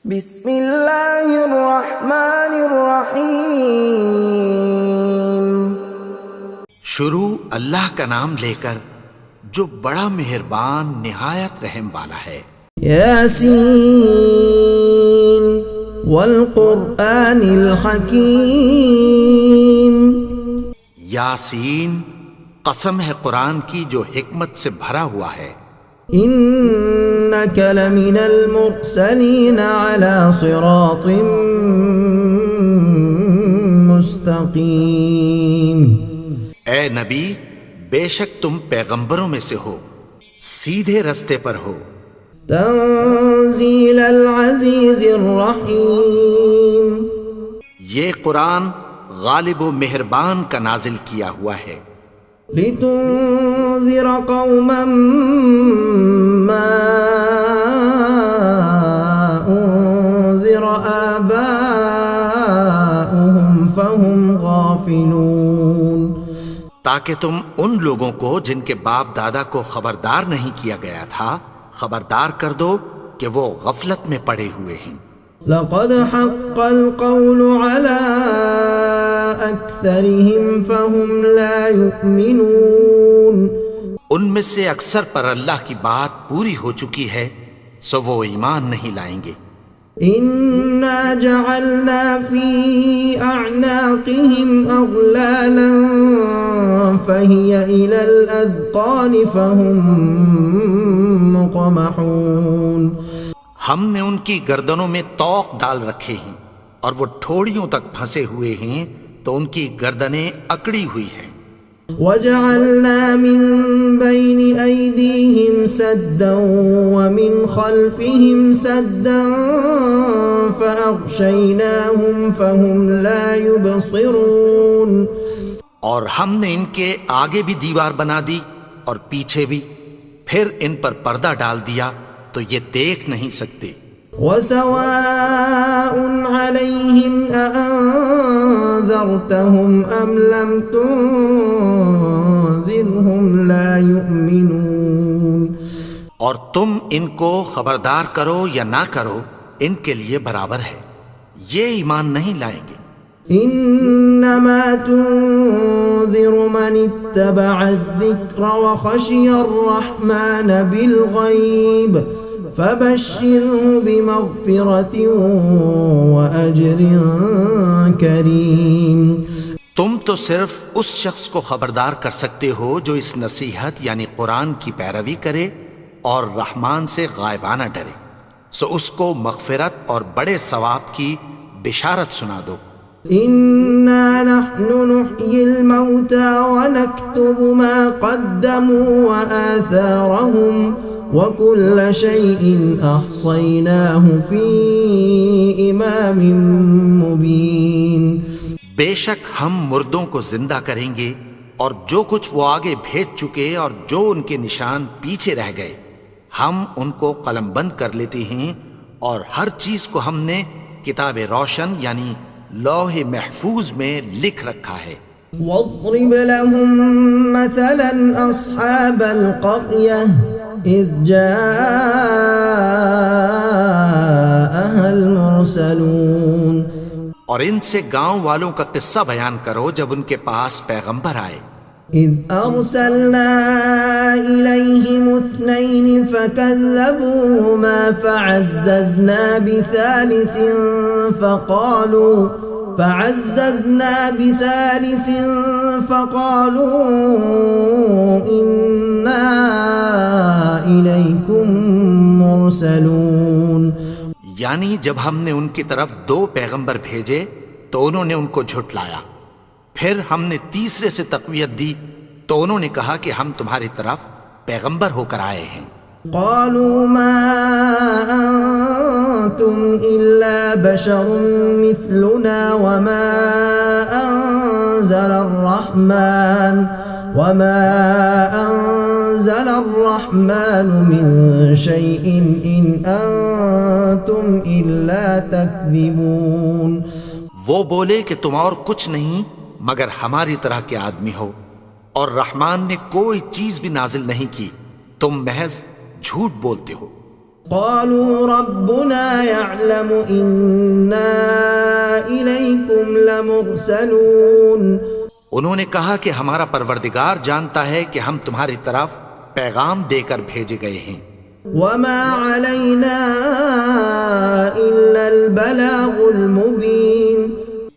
بسم اللہ الرحمن الرحیم۔ شروع اللہ کا نام لے کر جو بڑا مہربان نہایت رحم والا ہے۔ یاسین والقرآن الحکیم۔ یاسین، قسم ہے قرآن کی جو حکمت سے بھرا ہوا ہے۔ انک لمن المرسلین علی صراط مستقیم۔ اے نبی، بے شک تم پیغمبروں میں سے ہو، سیدھے رستے پر ہو۔ تنزیل العزیز الرحیم۔ یہ قرآن غالب و مہربان کا نازل کیا ہوا ہے۔ لتنذر قوما ما انذر آباؤهم فهم غافلون۔ تاکہ تم ان لوگوں کو جن کے باپ دادا کو خبردار نہیں کیا گیا تھا خبردار کر دو کہ وہ غفلت میں پڑے ہوئے ہیں۔ لقد حق القول على اکثرهم فهم لا يؤمنون۔ ان میں سے اکثر پر اللہ کی بات پوری ہو چکی ہے سو وہ ایمان نہیں لائیں گے۔ انا جعلنا في اعناقهم اغلالا فهي الى الاذقان فهم مقمحون۔ ہم نے ان کی گردنوں میں طوق ڈال رکھے ہیں اور وہ ٹھوڑیوں تک پھنسے ہوئے ہیں تو ان کی گردنیں اکڑی ہوئی ہیں۔ وجعلنا من بين أيديهم سدا ومن خلفهم سدا فأغشيناهم فهم لا يبصرون۔ اور ہم نے ان کے آگے بھی دیوار بنا دی اور پیچھے بھی، پھر ان پر پردہ ڈال دیا تو یہ دیکھ نہیں سکتے۔ وسواء عليهم أأنذرتهم أم لم تنذرهم لا يؤمنون۔ اور تم ان کو خبردار کرو یا نہ کرو ان کے لیے برابر ہے، یہ ایمان نہیں لائیں گے۔ انما تنذر من اتبع الذکر وخشی الرحمن بالغیب فبشره بمغفرة وأجر کریم۔ تم تو صرف اس شخص کو خبردار کر سکتے ہو جو اس نصیحت یعنی قرآن کی پیروی کرے اور رحمان سے غائبانہ ڈرے، سو اس کو مغفرت اور بڑے ثواب کی بشارت سنا دو۔ انا نحن نحيي الموتى ونكتب ما قدموا وآثارهم وكل شيء احصيناه في امام مبين۔ بے شک ہم مردوں کو زندہ کریں گے اور جو کچھ وہ آگے بھیج چکے اور جو ان کے نشان پیچھے رہ گئے ہم ان کو قلم بند کر لیتے ہیں، اور ہر چیز کو ہم نے کتاب روشن یعنی لوح محفوظ میں لکھ رکھا ہے۔ واضرب لهم مثلا اصحاب القرية اذ جاءها المرسلون۔ اور ان سے گاؤں والوں کا قصہ بیان کرو جب ان کے پاس پیغمبر آئے۔ اذ ارسلنا الیہم اثنین فکذبوہما فعززنا بثالث فقالوا انا الیکم مرسلون۔ یعنی جب ہم نے ان کی طرف 2 پیغمبر بھیجے تو انہوں نے ان کو جھٹلایا، پھر ہم نے تیسرے سے تقویت دی تو انہوں نے کہا کہ ہم تمہاری طرف پیغمبر ہو کر آئے ہیں۔ قالوا ما انتم الا بشر مثلنا وما انزل الرحمن من شيء ان انتم الا تكذبون۔ وہ بولے کہ تم اور کچھ نہیں مگر ہماری طرح کے آدمی ہو، اور رحمان نے کوئی چیز بھی نازل نہیں کی، تم محض جھوٹ بولتے ہو۔ قالوا ربنا يعلم إنا إليكم لمرسلون. انہوں نے کہا کہ ہمارا پروردگار جانتا ہے کہ ہم تمہاری طرف پیغام دے کر بھیجے گئے ہیں. وما علينا إلا البلاغ المبين.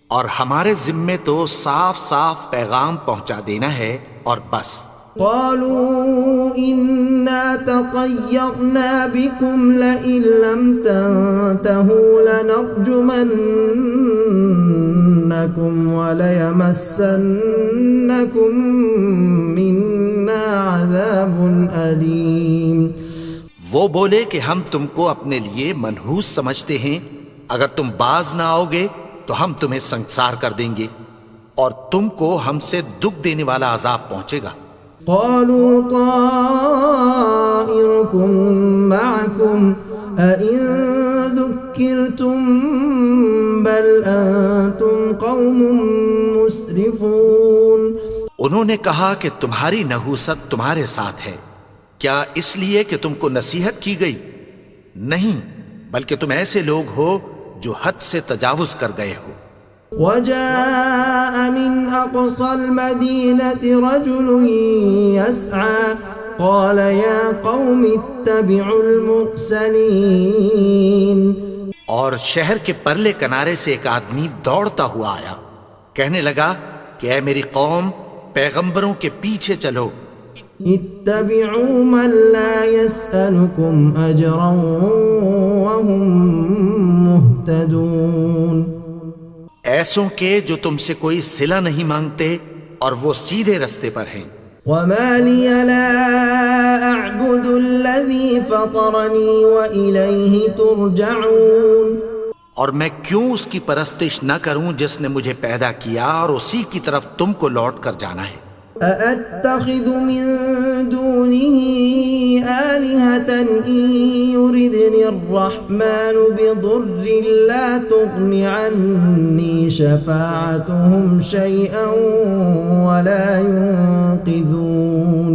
اور ہمارے ذمے تو صاف صاف پیغام پہنچا دینا ہے اور بس. قالوا إنا تطيرنا بكم لئن لم تنتهوا لنرجمنكم وليمسنكم منا عذاب أليم. وہ بولے کہ ہم تم کو اپنے لیے منحوس سمجھتے ہیں، اگر تم باز نہ آؤ گے تو ہم تمہیں سنگسار کر دیں گے اور تم کو ہم سے دکھ دینے والا عذاب پہنچے گا. قالوا طائركم معكم أئن ذكرتم بل أنتم قوم مسرفون. انہوں نے کہا کہ تمہاری نحوست تمہارے ساتھ ہے، کیا اس لیے کہ تم کو نصیحت کی گئی؟ نہیں، بلکہ تم ایسے لوگ ہو جو حد سے تجاوز کر گئے ہو. وجاء من أقصى المدينة رجل يسعى قال يا قوم اتبعوا المرسلين. اور شہر کے پرلے کنارے سے ایک آدمی دوڑتا ہوا آیا، کہنے لگا کہ اے میری قوم، پیغمبروں کے پیچھے چلو. اتبعوا من لا يسألكم أجرا وهم مهتدون. ایسوں کے جو تم سے کوئی صلہ نہیں مانگتے اور وہ سیدھے رستے پر ہیں. وما لي لا أعبد الذي فطرني وإليه ترجعون. اور میں کیوں اس کی پرستش نہ کروں جس نے مجھے پیدا کیا اور اسی کی طرف تم کو لوٹ کر جانا ہے. أأتخذ من دونه آلهة إن يردني الرحمن بضر لا تغن عني شفاعتهم شيئا ولا ينقذون.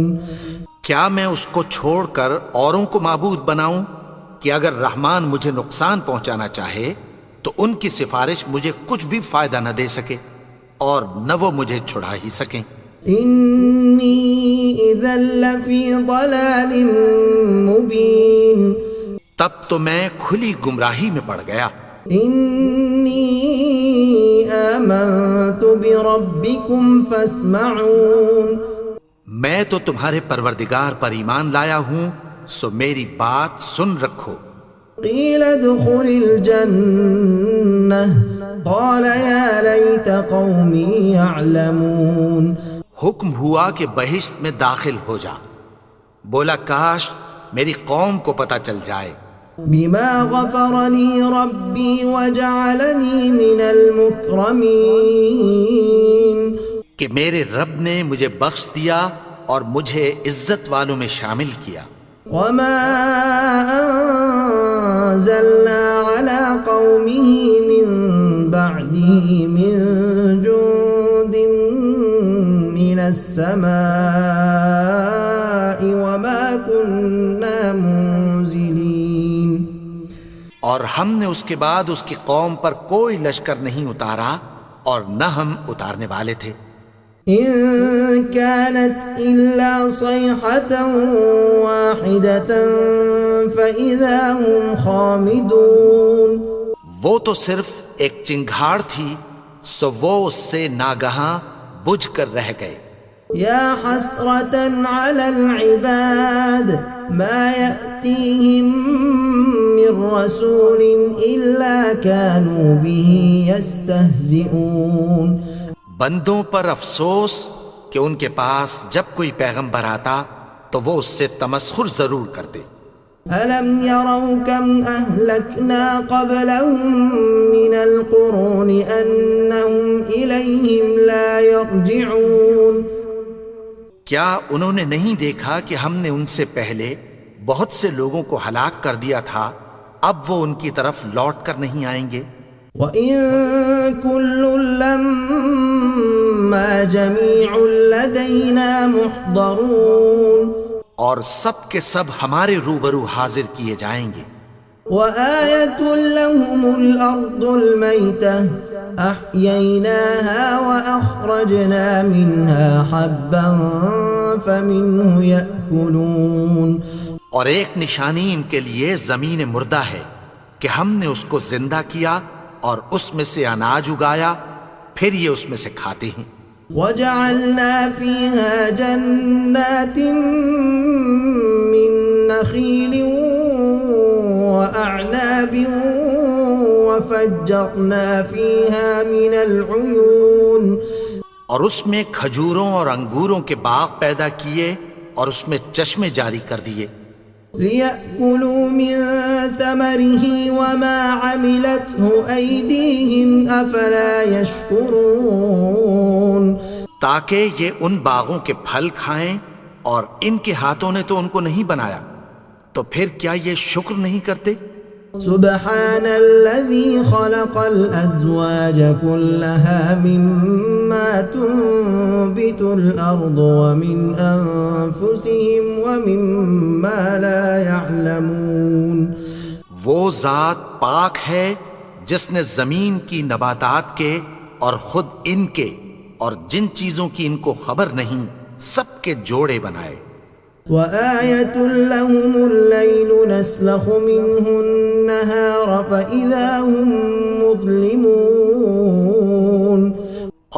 کیا میں اس کو چھوڑ کر اوروں کو معبود بناؤں کہ اگر رحمان مجھے نقصان پہنچانا چاہے تو ان کی سفارش مجھے کچھ بھی فائدہ نہ دے سکے اور نہ وہ مجھے چھڑا ہی سکیں. انی اذا لفی ضلال مبین. تب تو میں کھلی گمراہی میں پڑ گیا. انی آمنت بربکم فاسمعون. میں تو تمہارے پروردگار پر ایمان لایا ہوں، سو میری بات سن رکھو. قیل ادخل الجنہ قال یا لیت قومی یعلمون. حکم ہوا کہ بہشت میں داخل ہو جا. بولا کاش میری قوم کو پتہ چل جائے. بما غفرنی ربی وجعلنی من المکرمین. کہ میرے رب نے مجھے بخش دیا اور مجھے عزت والوں میں شامل کیا. وما انزلنا على قومه من بعده من جند من السماء وما كنا منزلين. اور ہم نے اس کے بعد اس کی قوم پر کوئی لشکر نہیں اتارا اور نہ ہم اتارنے والے تھے. إن كانت إلا صيحة واحدة فإذا هم خامدون. وہ تو صرف ایک چنگھاڑ تھی، سو وہ اس سے ناگہاں بجھ کر رہ گئے. يا حسرة على العباد ما يأتيهم من رسول إلا كانوا به يستهزئون. بندوں پر افسوس کہ ان کے پاس جب کوئی پیغمبر آتا تو وہ اس سے تمسخر ضرور کرتے. أَلَمْ يَرَوْا كَمْ أَهْلَكْنَا قَبْلَهُمْ مِنَ الْقُرُونِ أَنَّهُمْ إِلَيْهِمْ لَا يَرْجِعُونَ. کیا انہوں نے نہیں دیکھا کہ ہم نے ان سے پہلے بہت سے لوگوں کو ہلاک کر دیا تھا، اب وہ ان کی طرف لوٹ کر نہیں آئیں گے. وَإِن كُلٌّ لَّمَّا جَمِيعٌ لَّدَيْنَا مُحْضَرُونَ. اور سب کے سب ہمارے روبرو حاضر کیے جائیں گے۔ وآية لهم الأرض الميتة أحييناها وأخرجنا منها حبا فمنه يأكلون، اور ایک نشانی ان کے لیے زمین مردہ ہے کہ ہم نے اس کو زندہ کیا اور اس میں سے اناج اگایا، پھر یہ اس میں سے کھاتے ہیں۔ وجعلنا فيها جنات من نخيل وأعناب وفجرنا فيها من العيون، اور اس میں کھجوروں اور انگوروں کے باغ پیدا کیے اور اس میں چشمے جاری کر دیے، ليأكلوا من ثمره وما عملته أيديهم أفلا يشكرون، تاکہ یہ ان باغوں کے پھل کھائیں اور ان کے ہاتھوں نے تو ان کو نہیں بنایا، تو پھر کیا یہ شکر نہیں کرتے؟ سبحان الذي خلق الأزواج كلها مما تنبت الأرض ومن أنفسهم ومما لا يعلمون، وہ ذات پاک ہے جس نے زمین کی نباتات کے اور خود ان کے اور جن چیزوں کی ان کو خبر نہیں سب کے جوڑے بنائے۔ وآية لهم الليل نسلخ منه النهار فإذا هم مظلمون،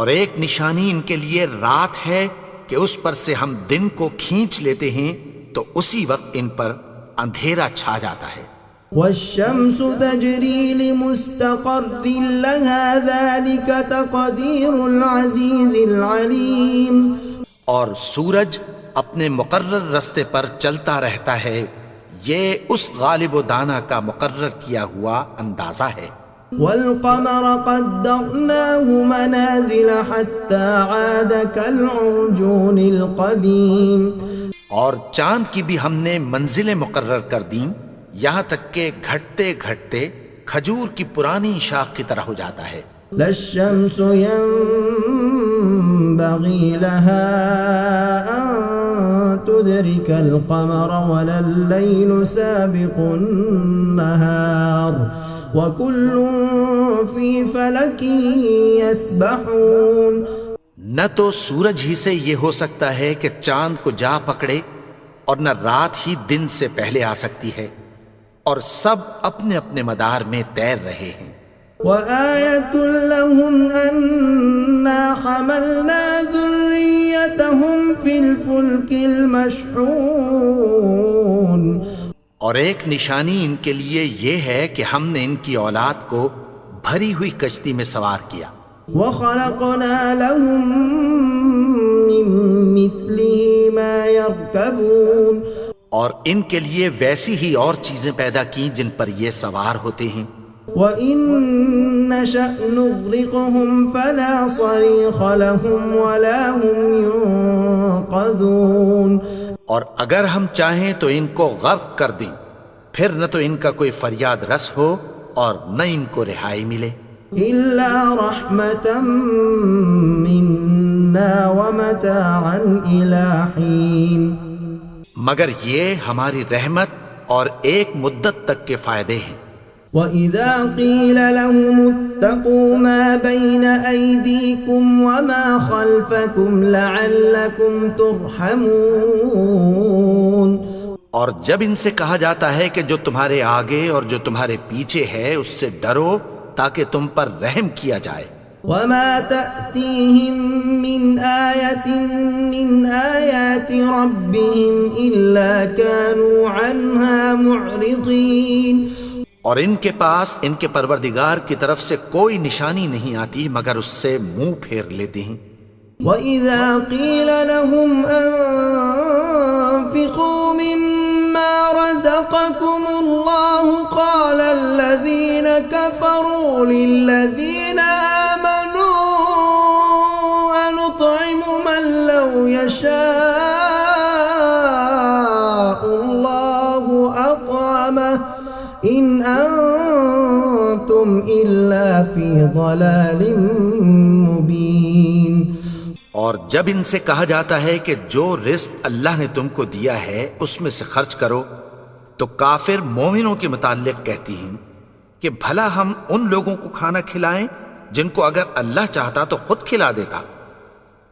اور ایک نشانی ان کے لیے رات ہے کہ اس پر سے ہم دن کو کھینچ لیتے ہیں تو اسی وقت ان پر اندھیرا چھا جاتا ہے۔ والشمس تجري لمستقر لها ذلك تقدير العزيز العليم، اور سورج اپنے مقرر رستے پر چلتا رہتا ہے، یہ اس غالب و دانا کا مقرر کیا ہوا اندازہ ہے۔ والقمر قدرناه منازل حتى عاد كالعرجون القديم، اور چاند کی بھی ہم نے منزلیں مقرر کر دیں یہاں تک کہ گھٹتے گھٹتے کھجور کی پرانی شاخ کی طرح ہو جاتا ہے۔ لا الشمس ينبغي لها أن تدرك القمر ولا الليل سابق النهار وكل في فلك يسبحون، نہ تو سورج ہی سے یہ ہو سکتا ہے کہ چاند کو جا پکڑے اور نہ رات ہی دن سے پہلے آ سکتی ہے، اور سب اپنے اپنے مدار میں تیر رہے ہیں۔ وآية لهم أنا حملنا ذريتهم في الفلك المشحون، اور ایک نشانی ان کے لیے یہ ہے کہ ہم نے ان کی اولاد کو بھری ہوئی کشتی میں سوار کیا، وخلقنا لهم من مثله ما يركبون، اور ان کے لیے ویسی ہی اور چیزیں پیدا کی جن پر یہ سوار ہوتے ہیں۔ وَإِن نَّشَأْ نُغْرِقْهُمْ فَلَا صَرِيخَ لَهُمْ وَلَا هُمْ يُنقَذُونَ، اور اگر ہم چاہیں تو ان کو غرق کر دیں، پھر نہ تو ان کا کوئی فریاد رس ہو اور نہ ان کو رہائی ملے۔ إِلَّا رَحْمَةً مِّنَّا وَمَتَاعًا إِلَىٰ حِينٍ، مگر یہ ہماری رحمت اور ایک مدت تک کے فائدے ہیں۔ وَإِذَا قِيلَ لَهُمُ اتَّقُوا مَا بَيْنَ أَيْدِيكُمْ وَمَا خَلْفَكُمْ لَعَلَّكُمْ تُرْحَمُونَ، اور جب ان سے کہا جاتا ہے کہ جو تمہارے آگے اور جو تمہارے پیچھے ہے اس سے ڈرو تاکہ تم پر رحم کیا جائے۔ وَمَا تَأْتِيهِم مِّنْ آيَةٍ مِّنْ آيَاتِ رَبِّهِمْ إِلَّا كَانُوا عَنْهَا مُعْرِضِينَ، اور ان کے پاس ان کے پروردگار کی طرف سے کوئی نشانی نہیں آتی مگر اس سے منہ پھیر لیتے ہیں۔ وَإِذَا قِيلَ لَهُمْ أَنفِقُوا مِمَّا رَزَقَكُمُ اللَّهُ قَالَ الَّذِينَ كَفَرُوا لِلَّذِينَ آمَنُوا أَنُطْعِمُ مَن لَّوْ يَشَاءُ اللَّهُ أَطْعَمَهُ إِنْ أَنْتُمْ إِلَّا فِي ضَلَالٍ مُبِينٍ، اور اور جب ان سے کہا جاتا ہے کہ جو رزق اللہ نے تم کو دیا ہے اس میں سے خرچ کرو، تو کافر مومنوں کے متعلق کہتی ہیں کہ بھلا ہم ان لوگوں کو کھانا کھلائیں جن کو اگر اللہ چاہتا تو خود کھلا دیتا،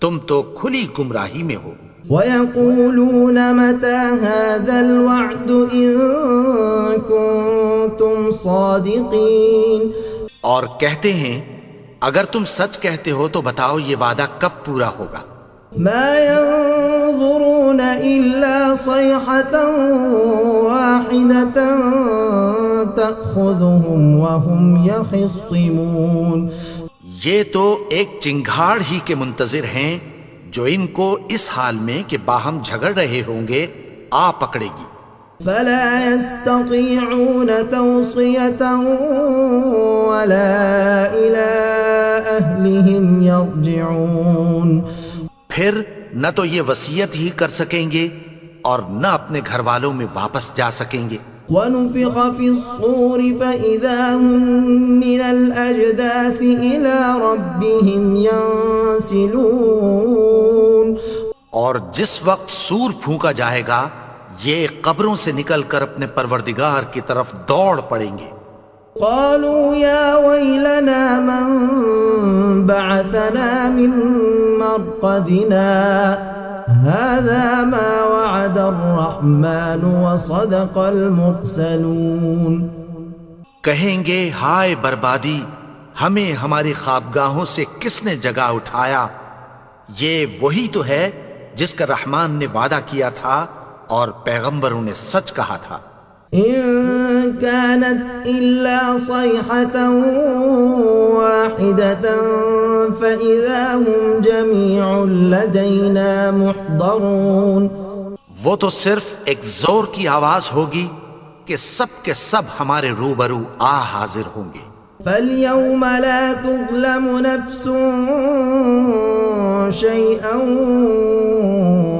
تم تو کھلی گمراہی میں ہو۔ وَيَقُولُونَ مَتَى هَذَا الْوَعْدُ إِن كُنتُمْ صَادِقِينَ، اور کہتے ہیں اگر تم سچ کہتے ہو تو بتاؤ یہ وعدہ کب پورا ہوگا۔ مَا يَنظُرُونَ إِلَّا صَيْحَةً وَاحِدَةً تَأْخُذُهُمْ وَهُمْ يَخِصِّمُونَ، یہ تو ایک چنگھاڑ ہی کے منتظر ہیں جو ان کو اس حال میں کہ باہم جھگڑ رہے ہوں گے آ پکڑے گی۔ فَلَا يَسْتَطِيعُونَ تَوْصِيَةً وَلَا إِلَىٰ أَهْلِهِمْ يَرْجِعُونَ، پھر نہ تو یہ وصیت ہی کر سکیں گے اور نہ اپنے گھر والوں میں واپس جا سکیں گے۔ وَنُفِخَ فِي الصُّورِ فَإِذَا هُم مِّنَ الْأَجْدَاثِ إِلَىٰ رَبِّهِمْ يَنسِلُونَ، اور جس وقت سور پھونکا جائے گا یہ قبروں سے نکل کر اپنے پروردگار کی طرف دوڑ پڑیں گے۔ قالوا يا ويلنا من بعثنا من مرقدنا هذا ما وعد الرحمن وصدق المرسلون، کہیں گے ہائے بربادی، ہمیں ہماری خوابگاہوں سے کس نے جگا اٹھایا، یہ وہی تو ہے جس کا رحمان نے وعدہ کیا تھا اور پیغمبروں نے سچ کہا تھا۔ إن كانت إلا صيحة واحدة فإذا هم جميع لدينا محضرون، وہ تو صرف ایک زور کی آواز ہوگی کہ سب کے سب ہمارے روبرو آ حاضر ہوں گے۔ فَالْيَوْمَ لَا تُظْلَمُ نَفْسٌ شَيْئًا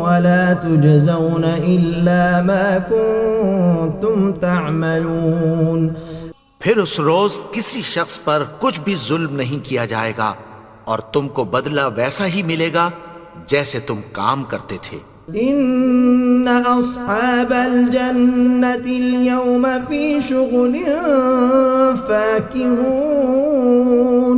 وَلَا تُجْزَوْنَ إِلَّا مَا كُنتُمْ تَعْمَلُونَ، پھر اس روز کسی شخص پر کچھ بھی ظلم نہیں کیا جائے گا اور تم کو بدلہ ویسا ہی ملے گا جیسے تم کام کرتے تھے۔ إِنَّ أَصْحَابَ الْجَنَّةِ الْيَوْمَ فِي شُغُلٍ فَاكِهُونَ،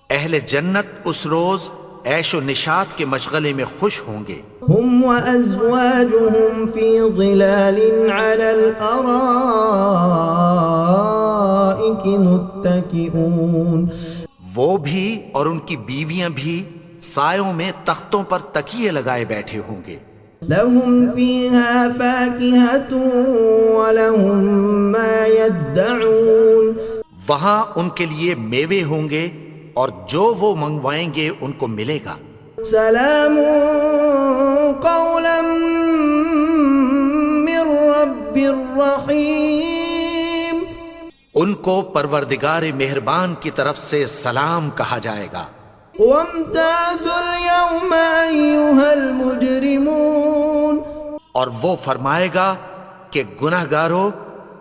اہل جنت اس روز عیش و نشاط کے مشغلے میں خوش ہوں گے۔ هُمْ وَأَزْوَاجُهُمْ فِي ظِلَالٍ عَلَى الْأَرَائِكِ مُتَّكِئُونَ، وہ بھی اور ان کی بیویاں بھی سایوں میں تختوں پر تکیے لگائے بیٹھے ہوں گے۔ لَهُمْ فِيهَا فَاكِهَةٌ وَلَهُمْ مَا يَدَّعُونَ، وہاں ان کے لیے میوے ہوں گے اور جو وہ منگوائیں گے ان کو ملے گا۔ سلام قولا من رب الرحیم، ان کو پروردگار مہربان کی طرف سے سلام کہا جائے گا۔ وامتازوا اليوم أيها المجرمون، اور وہ فرمائے گا کہ گناہگارو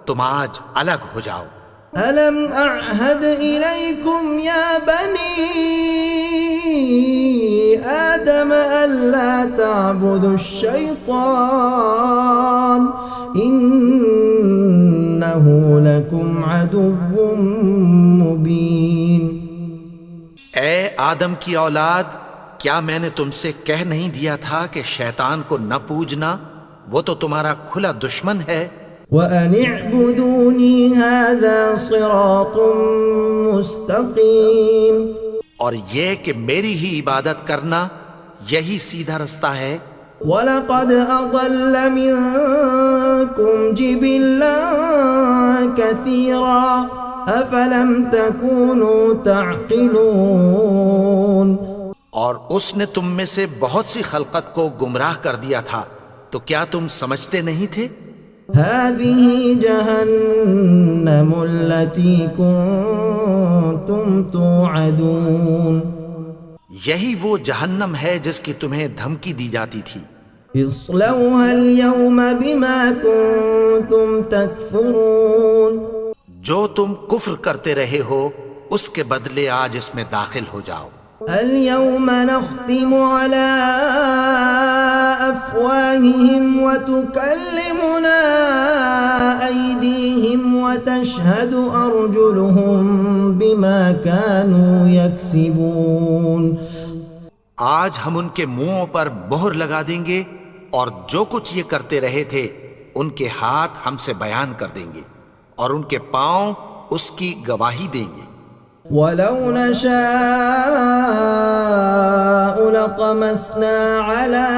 تم آج الگ ہو جاؤ۔ ألم أعهد إليكم يا بني آدم ألا تعبدوا الشيطان إنه لكم عدو مبين۔ اے آدم کی اولاد، کیا میں نے تم سے کہہ نہیں دیا تھا کہ شیطان کو نہ پوجنا، وہ تو تمہارا کھلا دشمن ہے۔ وَأَنِ اعْبُدُونِي هَذَا صِرَاطٌ مُسْتَقِيمٌ، اور یہ کہ میری ہی عبادت کرنا یہی سیدھا رستہ ہے۔ وَلَقَدْ أَضَلَّ مِنكُمْ جِبِلًّا كَثِيرًا أَفَلَمْ تَكُونُوا تَعْقِلُونَ، اور اس نے تم میں سے بہت سی خلقت کو گمراہ کر دیا تھا، تو کیا تم سمجھتے نہیں تھے؟ هَذِهِ جَهَنَّمُ الَّتِي كُنتُمْ تُوعَدُونَ، یہی وہ جہنم ہے جس کی تمہیں دھمکی دی جاتی تھی۔ اصْلَوْهَا الْيَوْمَ بِمَا كُنتُمْ تَكْفُرُونَ، جو تم کفر کرتے رہے ہو اس کے بدلے آج اس میں داخل ہو جاؤ۔ اليوم نختم على أفواههم وتكلمنا أيديهم وتشهد أرجلهم بما كانوا يكسبون. آج ہم ان کے منہوں پر مہر لگا دیں گے اور جو کچھ یہ کرتے رہے تھے ان کے ہاتھ ہم سے بیان کر دیں گے اور ان کے پاؤں اس کی گواہی دیں گے. وَلَوْ نَشَاءُ لَطَمَسْنَا عَلَىٰ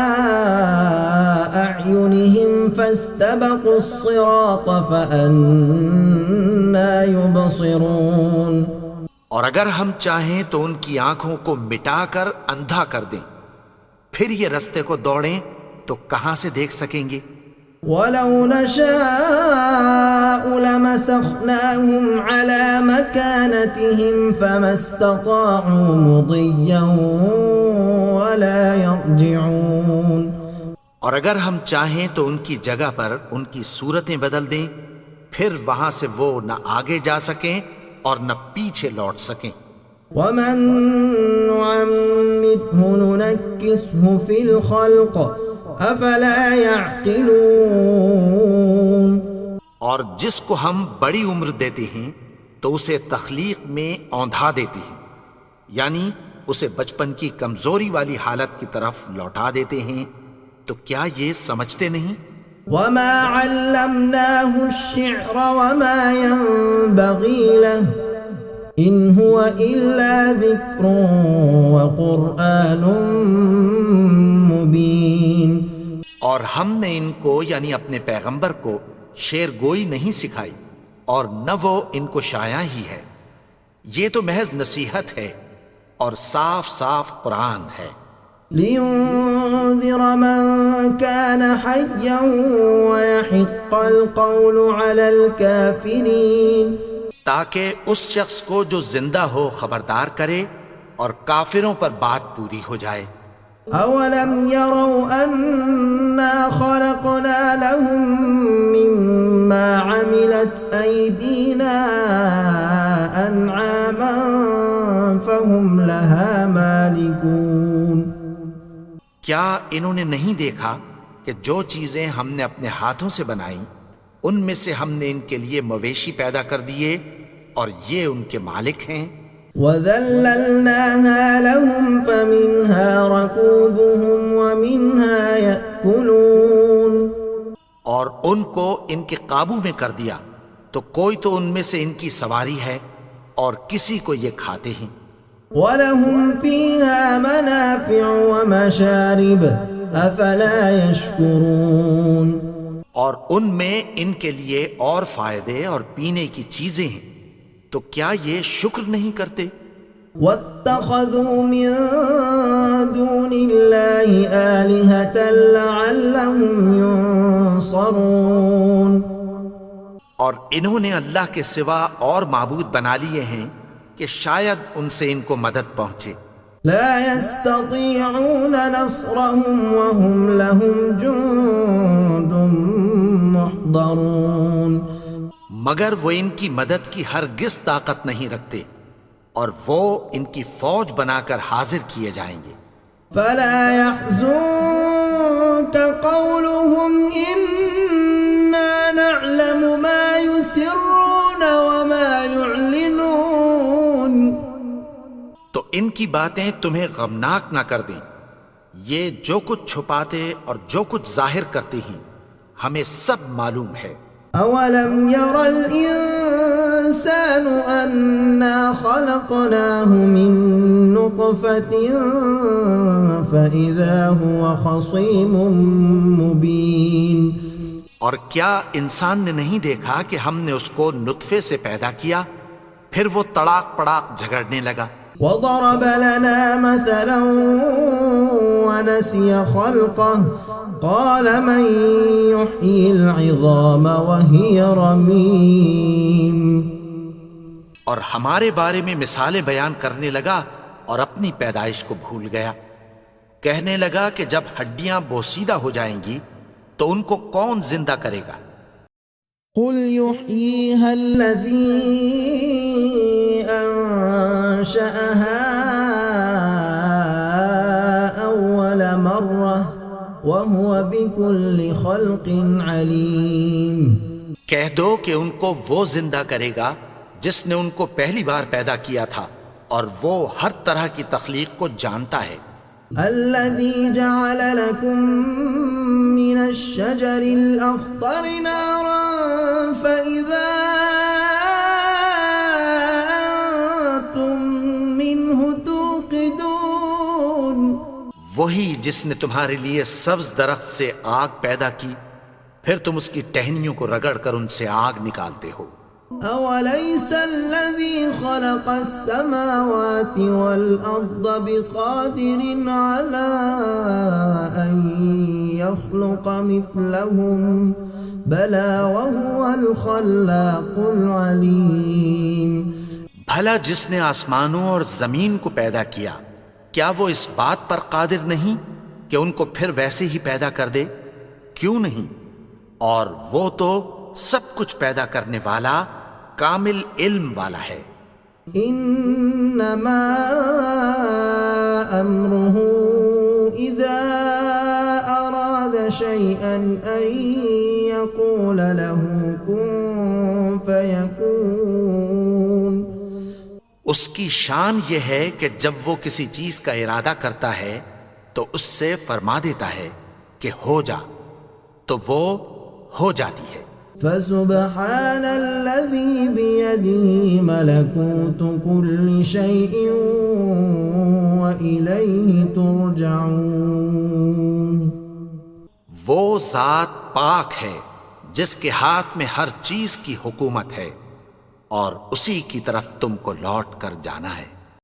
أَعْيُنِهِمْ فَاسْتَبَقُوا الصِّرَاطَ فَأَنَّىٰ يُبْصِرُونَ. اور اگر ہم چاہیں تو ان کی آنکھوں کو مٹا کر اندھا کر دیں، پھر یہ رستے کو دوڑیں تو کہاں سے دیکھ سکیں گے؟ وَلَوْ نَشَاءُ لَمَسَخْنَاهُمْ عَلَىٰ مَكَانَتِهِمْ فَمَا اسْتَطَاعُوا مُضِيًّا وَلَا يَرْجِعُونَ. اور اگر ہم چاہیں تو ان کی جگہ پر ان کی صورتیں بدل دیں، پھر وہاں سے وہ نہ آگے جا سکیں اور نہ پیچھے لوٹ سکیں. وَمَن نُّعَمِّرْهُ نُنَكِّسْهُ فِي الْخَلْقِ أَفَلَا يَعْقِلُونَ. اور جس کو ہم بڑی عمر دیتے ہیں تو اسے تخلیق میں اوندھا دیتے ہیں، یعنی اسے بچپن کی کمزوری والی حالت کی طرف لوٹا دیتے ہیں، تو کیا یہ سمجھتے نہیں؟ وَمَا عَلَّمْنَاهُ الشِّعْرَ وَمَا يَنبَغِي لَهُ إِنْ هُوَ إِلَّا ذِكْرٌ وَقُرْآنٌ مُبِينٌ. اور ہم نے ان کو یعنی اپنے پیغمبر کو شعر گوئی نہیں سکھائی اور نہ وہ ان کو شاعر ہی ہے، یہ تو محض نصیحت ہے اور صاف صاف قرآن ہے. لِيُنذِرَ مَن كَانَ حَيًّا وَيَحِقَّ الْقَوْلُ عَلَى الْكَافِرِينَ. تاکہ اس شخص کو جو زندہ ہو خبردار کرے اور کافروں پر بات پوری ہو جائے. أَوَلَمْ يَرَوْا أَنَّا خَلَقْنَا لَهُم مِّمَّا عَمِلَتْ أَيْدِينَا أَنْعَامًا فَهُمْ لَهَا مَالِكُونَ. کیا انہوں نے نہیں دیکھا کہ جو چیزیں ہم نے اپنے ہاتھوں سے بنائیں ان میں سے ہم نے ان کے لیے مویشی پیدا کر دیے اور یہ ان کے مالک ہیں. وَذَلَّلْنَاهَا لَهُمْ فَمِنْهَا رَكُوبُهُمْ وَمِنْهَا يَأْكُلُونَ. اور ان کو ان کے قابو میں کر دیا تو کوئی تو ان میں سے ان کی سواری ہے اور کسی کو یہ کھاتے ہیں. وَلَهُمْ فِيهَا مَنَافِعُ وَمَشَارِبُ أَفَلَا يَشْكُرُونَ. اور ان میں ان کے لیے اور فائدے اور پینے کی چیزیں ہیں، تو کیا یہ شکر نہیں کرتے؟ وَاتَّخَذُوا مِن دُونِ اللَّهِ آلِهَةً لَعَلَّهُمْ يُنصَرُونَ. اور انہوں نے اللہ کے سوا اور معبود بنا لیے ہیں کہ شاید ان سے ان کو مدد پہنچے. لا يستطيعون نصرهم وهم لهم جند محضرون. مگر وہ ان کی مدد کی ہرگز طاقت نہیں رکھتے اور وہ ان کی فوج بنا کر حاضر کیے جائیں گے. فلا يحزنك قولهم إنا نعلم ما يسرون وما يعلنون. تو ان کی باتیں تمہیں غمناک نہ کر دیں، یہ جو کچھ چھپاتے اور جو کچھ ظاہر کرتے ہیں ہمیں سب معلوم ہے. أولم ير الإنسان أنا خلقناه من نطفة فإذا هو خصيم مبين. اور کیا انسان نے نہیں دیکھا کہ ہم نے اس کو نطفے سے پیدا کیا پھر وہ تڑاک پڑاک جھگڑنے لگا. وضرب لنا مثلا ونسي خلقه قال من يحيي العظام وهي رميم. اور ہمارے بارے میں مثالیں بیان کرنے لگا اور اپنی پیدائش کو بھول گیا. کہنے لگا کہ جب ہڈیاں بوسیدہ ہو جائیں گی تو ان کو کون زندہ کرے گا؟ قل يحييها الذي أنشأها وهو بكل خلق عليم. کہہ دو کہ ان کو وہ زندہ کرے گا جس نے ان کو پہلی بار پیدا کیا تھا، اور وہ ہر طرح کی تخلیق کو جانتا ہے۔ الذي جعل لكم من الشجر الأخضر نارا فإذا أنتم منه توقدون. وہی جس نے تمہارے لیے سبز درخت سے آگ پیدا کی، پھر تم اس کی ٹہنیوں کو رگڑ کر ان سے آگ نکالتے ہو۔ أوليس الذي خلق السماوات والأرض بقادر على أن يخلق مثلهم بلى وهو الخلاق العليم. بھلا جس نے آسمانوں اور زمین کو پیدا کیا، کیا وہ اس بات پر قادر نہیں کہ ان کو پھر ویسے ہی پیدا کر دے؟ کیوں نہیں؟ اور وہ تو سب کچھ پیدا کرنے والا، کامل علم والا ہے۔ انما امره اذا اراد شيئا ان يقول له كن فيكون. اس کی شان یہ ہے کہ جب وہ کسی چیز کا ارادہ کرتا ہے تو اس سے فرما دیتا ہے کہ ہو جا، تو وہ ہو جاتی ہے۔ فسبحان الذي بيده ملكوت كل شيء وإليه ترجعون. وہ ذات پاک ہے جس کے ہاتھ میں ہر چیز کی حکومت ہے، اور اسی کی طرف تم کو لوٹ کر جانا ہے۔